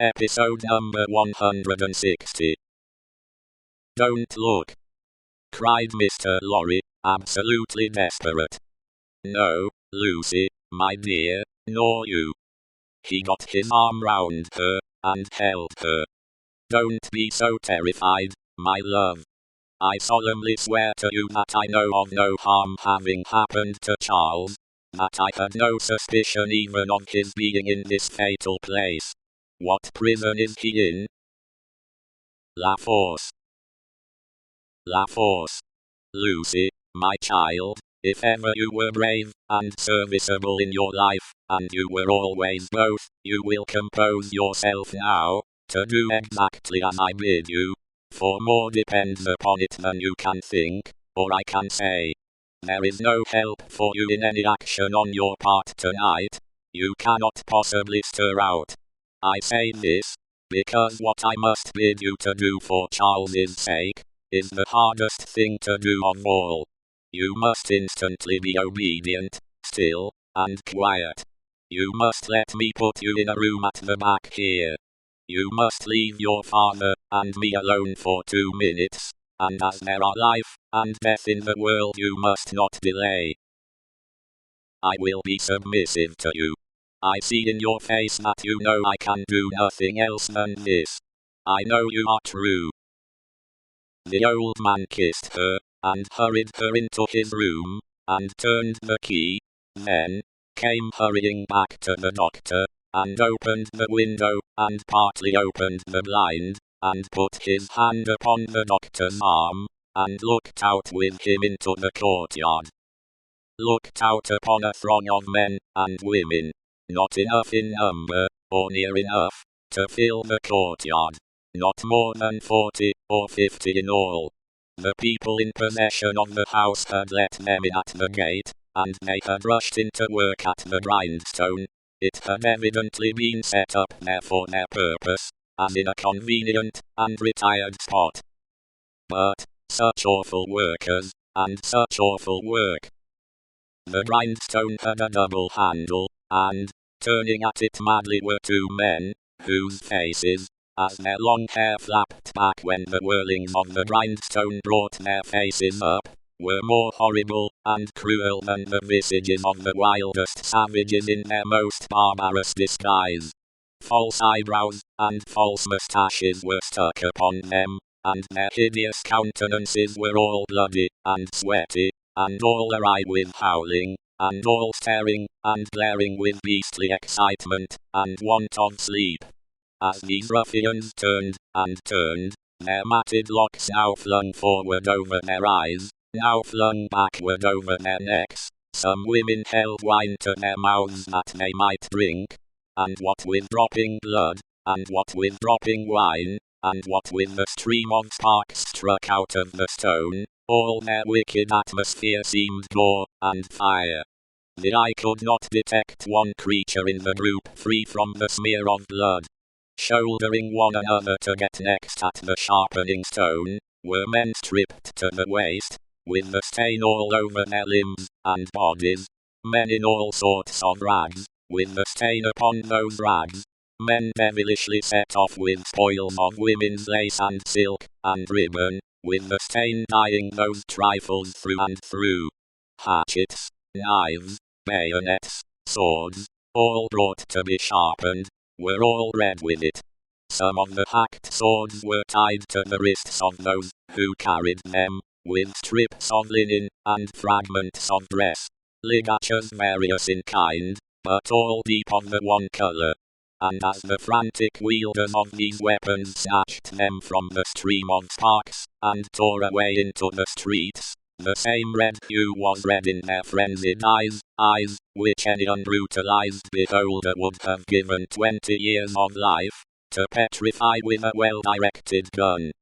Episode number 160. "Don't look!" cried Mr. Lorry, absolutely desperate. "No, Lucy, my dear, nor you." He got his arm round her, and held her. "Don't be so terrified, my love. I solemnly swear to you that I know of no harm having happened to Charles, that I had no suspicion even of his being in this fatal place. What prison is he in?" "La Force." "La Force. Lucy, my child, if ever you were brave and serviceable in your life, and you were always both, you will compose yourself now, to do exactly as I bid you, for more depends upon it than you can think, or I can say. There is no help for you in any action on your part tonight. You cannot possibly stir out. I say this, because what I must bid you to do for Charles's sake, is the hardest thing to do of all. You must instantly be obedient, still, and quiet. You must let me put you in a room at the back here. You must leave your father and me alone for 2 minutes, and as there are life and death in the world, you must not delay. I will be submissive to you. I see in your face that you know I can do nothing else than this. I know you are true." The old man kissed her, and hurried her into his room, and turned the key, then came hurrying back to the doctor, and opened the window, and partly opened the blind, and put his hand upon the doctor's arm, and looked out with him into the courtyard. Looked out upon a throng of men and women, not enough in number, or near enough, to fill the courtyard. Not more than 40 or 50 in all. The people in possession of the house had let them in at the gate, and they had rushed into work at the grindstone. It had evidently been set up there for their purpose, as in a convenient and retired spot. But such awful workers, and such awful work. The grindstone had a double handle, and, turning at it madly, were 2 men, whose faces, as their long hair flapped back when the whirlings of the grindstone brought their faces up, were more horrible and cruel than the visages of the wildest savages in their most barbarous disguise. False eyebrows and false moustaches were stuck upon them, and their hideous countenances were all bloody and sweaty, and all awry with howling, and all staring and glaring with beastly excitement and want of sleep. As these ruffians turned and turned, their matted locks now flung forward over their eyes, now flung backward over their necks, some women held wine to their mouths that they might drink, and what with dropping blood, and what with dropping wine, and what with the stream of sparks struck out of the stone, all their wicked atmosphere seemed gore and fire. The eye could not detect one creature in the group free from the smear of blood. Shouldering one another to get next at the sharpening stone, were men stripped to the waist, with the stain all over their limbs and bodies, men in all sorts of rags, with the stain upon those rags, men devilishly set off with spoils of women's lace and silk and ribbon, with the stain dyeing those trifles through and through. Hatchets, knives, bayonets, swords, all brought to be sharpened, were all red with it. Some of the hacked swords were tied to the wrists of those who carried them, with strips of linen and fragments of dress, ligatures various in kind, but all deep of the one color. And as the frantic wielders of these weapons snatched them from the stream of sparks, and tore away into the streets, the same red hue was red in their frenzied eyes, which any unbrutalized beholder would have given 20 years of life to petrify with a well-directed gun.